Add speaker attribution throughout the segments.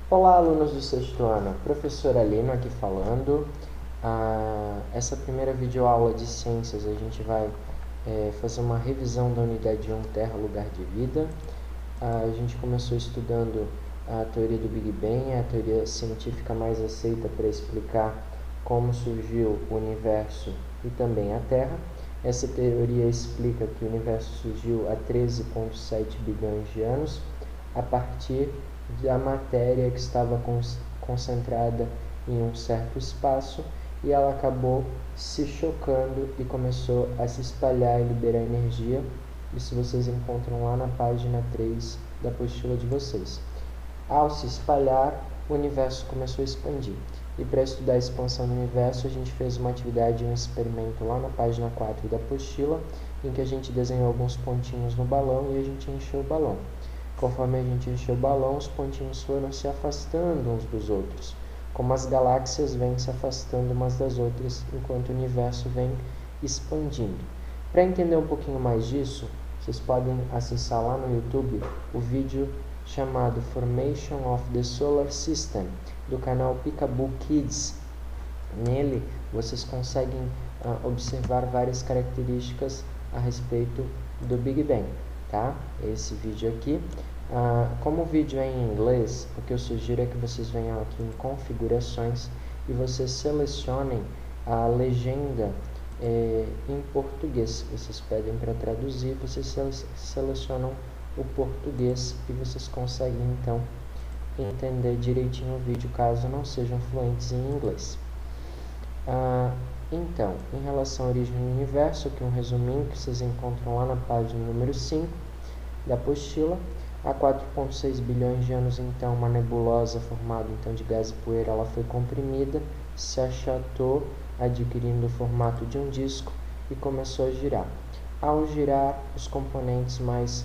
Speaker 1: Olá, alunos do sexto ano. Professor Alino aqui falando. Essa primeira videoaula de ciências a gente vai fazer uma revisão da unidade 1, Terra, Lugar de Vida. A gente começou estudando a teoria do Big Bang, a teoria científica mais aceita para explicar como surgiu o universo e também a Terra. Essa teoria explica que o universo surgiu há 13,7 bilhões de anos, a partir da matéria que estava concentrada em um certo espaço e ela acabou se chocando e começou a se espalhar e liberar energia. Isso vocês encontram lá na página 3 da apostila de vocês. Ao se espalhar, o universo começou a expandir. E para estudar a expansão do universo, a gente fez uma atividade, um experimento lá na página 4 da apostila, em que a gente desenhou alguns pontinhos no balão e a gente encheu o balão. Conforme a gente encheu o balão, os pontinhos foram se afastando uns dos outros, como as galáxias vêm se afastando umas das outras, enquanto o universo vem expandindo. Para entender um pouquinho mais disso, vocês podem acessar lá no YouTube o vídeo chamado Formation of the Solar System, do canal Peekaboo Kids. Nele, vocês conseguem observar várias características a respeito do Big Bang, tá? Esse vídeo aqui. Como o vídeo é em inglês, o que eu sugiro é que vocês venham aqui em configurações e vocês selecionem a legenda em português. Vocês pedem para traduzir, vocês selecionam o português e vocês conseguem então entender direitinho o vídeo caso não sejam fluentes em inglês. Então, em relação à origem do universo, aqui um resuminho que vocês encontram lá na página número 5 da apostila. Há 4,6 bilhões de anos, então, uma nebulosa formada então, de gás e poeira, ela foi comprimida, se achatou, adquirindo o formato de um disco e começou a girar. Ao girar, os componentes mais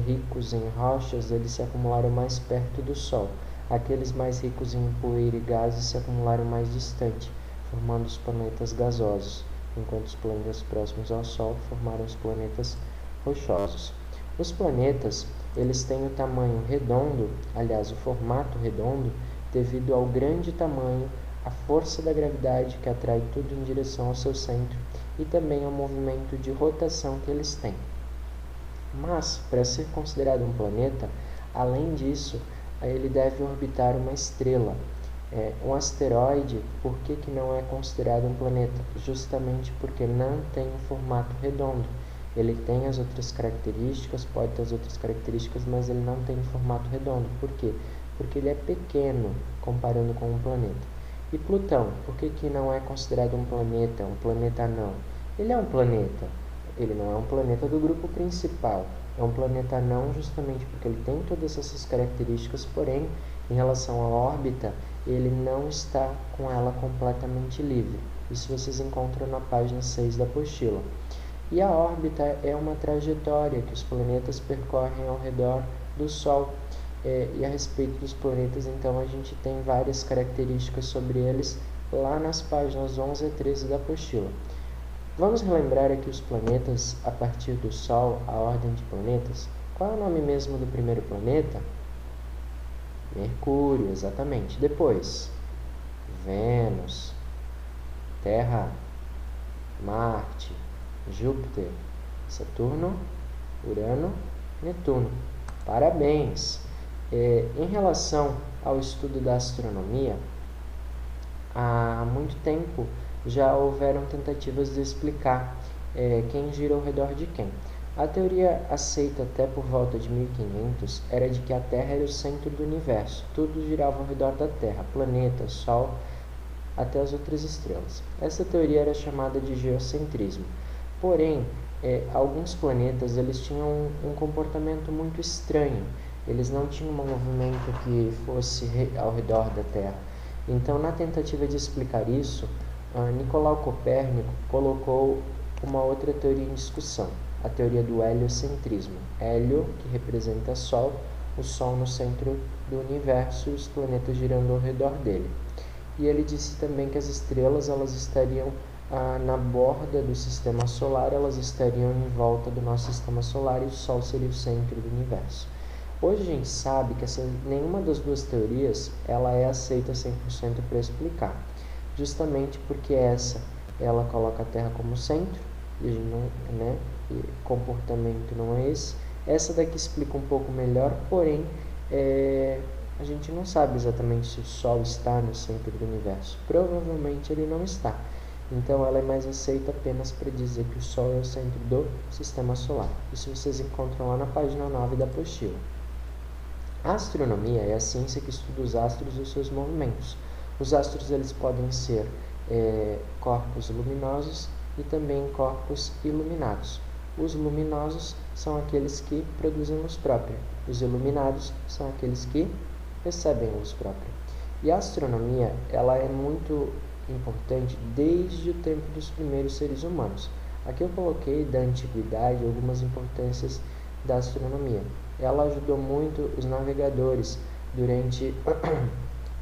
Speaker 1: ricos em rochas, eles se acumularam mais perto do Sol. Aqueles mais ricos em poeira e gases se acumularam mais distante, formando os planetas gasosos, enquanto os planetas próximos ao Sol formaram os planetas rochosos. Os planetas, eles têm o tamanho redondo, aliás, o formato redondo, devido ao grande tamanho, a força da gravidade que atrai tudo em direção ao seu centro e também ao movimento de rotação que eles têm. Mas, para ser considerado um planeta, além disso, ele deve orbitar uma estrela. Um asteroide, por que não é considerado um planeta? Justamente porque não tem um formato redondo. Ele tem as outras características, pode ter as outras características, mas ele não tem um formato redondo. Por quê? Porque ele é pequeno comparando com um planeta. E Plutão, por que não é considerado um planeta anão? Ele é um planeta. Ele não é um planeta do grupo principal, é um planeta anão justamente porque ele tem todas essas características, porém, em relação à órbita, ele não está com ela completamente livre. Isso vocês encontram na página 6 da apostila. E a órbita é uma trajetória que os planetas percorrem ao redor do Sol. E a respeito dos planetas, então, a gente tem várias características sobre eles lá nas páginas 11 a 13 da apostila. Vamos relembrar aqui os planetas a partir do Sol, a ordem de planetas. Qual é o nome mesmo do primeiro planeta? Mercúrio, exatamente. Depois, Vênus, Terra, Marte, Júpiter, Saturno, Urano, Netuno. Parabéns! Em relação ao estudo da astronomia, há muito tempo já houveram tentativas de explicar quem gira ao redor de quem. A teoria aceita até por volta de 1500 era de que a Terra era o centro do universo. Tudo girava ao redor da Terra, planetas, Sol, até as outras estrelas. Essa teoria era chamada de geocentrismo. Porém, alguns planetas eles tinham um comportamento muito estranho. Eles não tinham um movimento que fosse ao redor da Terra. Então, na tentativa de explicar isso, Nicolau Copérnico colocou uma outra teoria em discussão, a teoria do heliocentrismo. Hélio, que representa Sol, o Sol no centro do universo e os planetas girando ao redor dele. E ele disse também que as estrelas elas estariam na borda do sistema solar, elas estariam em volta do nosso sistema solar e o Sol seria o centro do universo. Hoje a gente sabe que nenhuma das duas teorias ela é aceita 100% para explicar, justamente porque ela coloca a Terra como centro, e a gente não, né, e comportamento não é esse. Essa daqui explica um pouco melhor, porém a gente não sabe exatamente se o Sol está no centro do universo. Provavelmente ele não está. Então ela é mais aceita apenas para dizer que o Sol é o centro do Sistema Solar. Isso vocês encontram lá na página 9 da apostila. A astronomia é a ciência que estuda os astros e os seus movimentos. Os astros eles podem ser corpos luminosos e também corpos iluminados. Os luminosos são aqueles que produzem luz própria. Os iluminados são aqueles que recebem luz própria. E a astronomia ela é muito importante desde o tempo dos primeiros seres humanos. Aqui eu coloquei da antiguidade algumas importâncias da astronomia. Ela ajudou muito os navegadores durante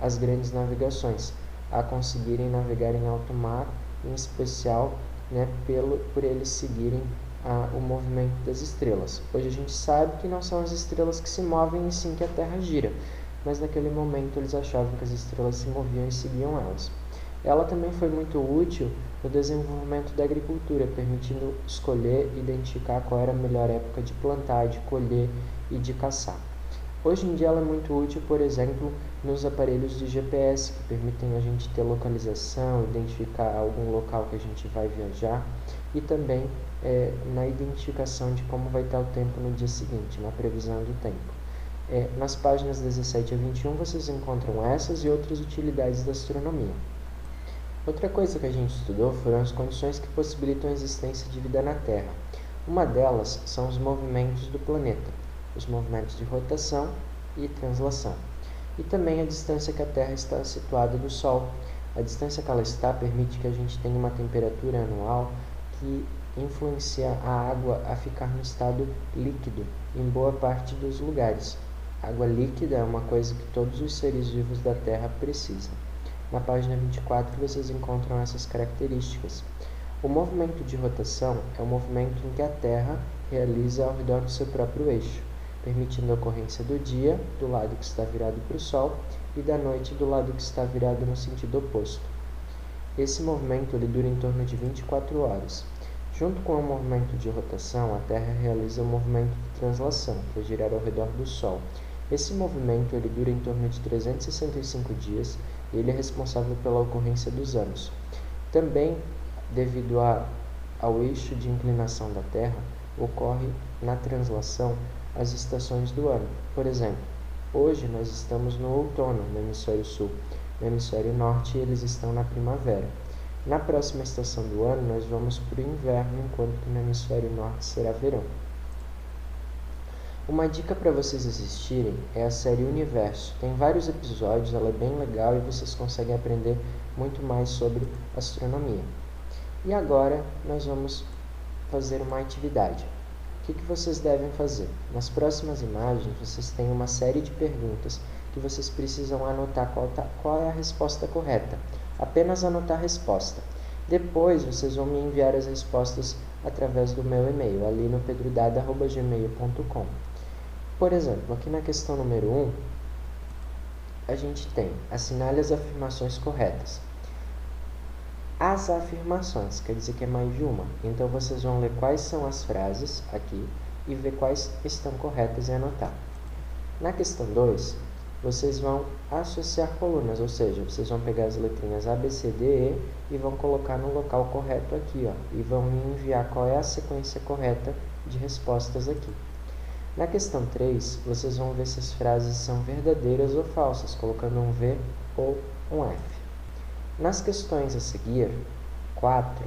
Speaker 1: as grandes navegações a conseguirem navegar em alto mar, em especial, né, por eles seguirem o movimento das estrelas. Hoje a gente sabe que não são as estrelas que se movem e sim que a Terra gira, mas naquele momento eles achavam que as estrelas se moviam e seguiam elas. Ela também foi muito útil no desenvolvimento da agricultura, permitindo escolher e identificar qual era a melhor época de plantar, de colher e de caçar. Hoje em dia ela é muito útil, por exemplo, nos aparelhos de GPS, que permitem a gente ter localização, identificar algum local que a gente vai viajar e também na identificação de como vai estar o tempo no dia seguinte, na previsão do tempo. Nas páginas 17 a 21 vocês encontram essas e outras utilidades da astronomia. Outra coisa que a gente estudou foram as condições que possibilitam a existência de vida na Terra. Uma delas são os movimentos do planeta, os movimentos de rotação e translação, e também a distância que a Terra está situada do Sol. A distância que ela está permite que a gente tenha uma temperatura anual que influencia a água a ficar no estado líquido em boa parte dos lugares. Água líquida é uma coisa que todos os seres vivos da Terra precisam. Na página 24 vocês encontram essas características. O movimento de rotação é o movimento em que a Terra realiza ao redor do seu próprio eixo, permitindo a ocorrência do dia do lado que está virado para o Sol e da noite do lado que está virado no sentido oposto. Esse movimento ele dura em torno de 24 horas. Junto com o movimento de rotação, a Terra realiza o movimento de translação, que é girar ao redor do Sol. Esse movimento ele dura em torno de 365 dias e ele é responsável pela ocorrência dos anos. Também, devido ao eixo de inclinação da Terra, ocorre na translação as estações do ano. Por exemplo, hoje nós estamos no outono no hemisfério sul, no hemisfério norte eles estão na primavera. Na próxima estação do ano nós vamos para o inverno, enquanto que no hemisfério norte será verão. Uma dica para vocês assistirem é a série Universo. Tem vários episódios, ela é bem legal e vocês conseguem aprender muito mais sobre astronomia. E agora nós vamos fazer uma atividade. O que vocês devem fazer? Nas próximas imagens vocês têm uma série de perguntas que vocês precisam anotar qual é a resposta correta. Apenas anotar a resposta. Depois vocês vão me enviar as respostas através do meu e-mail, ali no pedrodada@gmail.com. Por exemplo, aqui na questão número 1, a gente tem assinale as afirmações corretas. As afirmações, quer dizer que é mais de uma. Então, vocês vão ler quais são as frases aqui e ver quais estão corretas e anotar. Na questão 2, vocês vão associar colunas, ou seja, vocês vão pegar as letrinhas A, B, C, D, E e vão colocar no local correto aqui, e vão me enviar qual é a sequência correta de respostas aqui. Na questão 3, vocês vão ver se as frases são verdadeiras ou falsas, colocando um V ou um F. Nas questões a seguir, 4,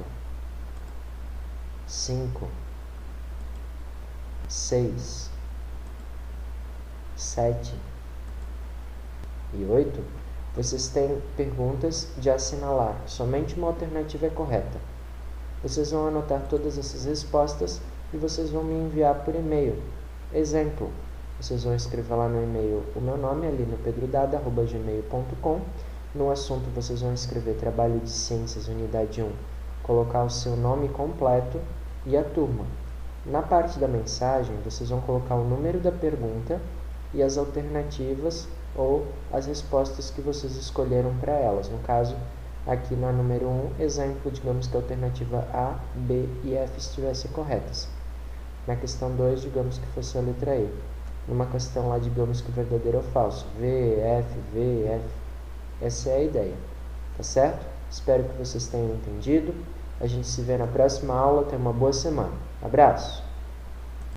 Speaker 1: 5, 6, 7 e 8, vocês têm perguntas de assinalar. Somente uma alternativa é correta. Vocês vão anotar todas essas respostas e vocês vão me enviar por e-mail. Exemplo, vocês vão escrever lá no e-mail o meu nome, ali no pedrodada@gmail.com. No assunto, vocês vão escrever Trabalho de Ciências, Unidade 1, colocar o seu nome completo e a turma. Na parte da mensagem, vocês vão colocar o número da pergunta e as alternativas ou as respostas que vocês escolheram para elas. No caso, aqui na número 1, exemplo, digamos que a alternativa A, B e F estivessem corretas. Na questão 2, digamos que fosse a letra E. Numa questão lá, digamos que verdadeiro ou falso. V, F. Essa é a ideia. Tá certo? Espero que vocês tenham entendido. A gente se vê na próxima aula. Tenha uma boa semana. Abraço!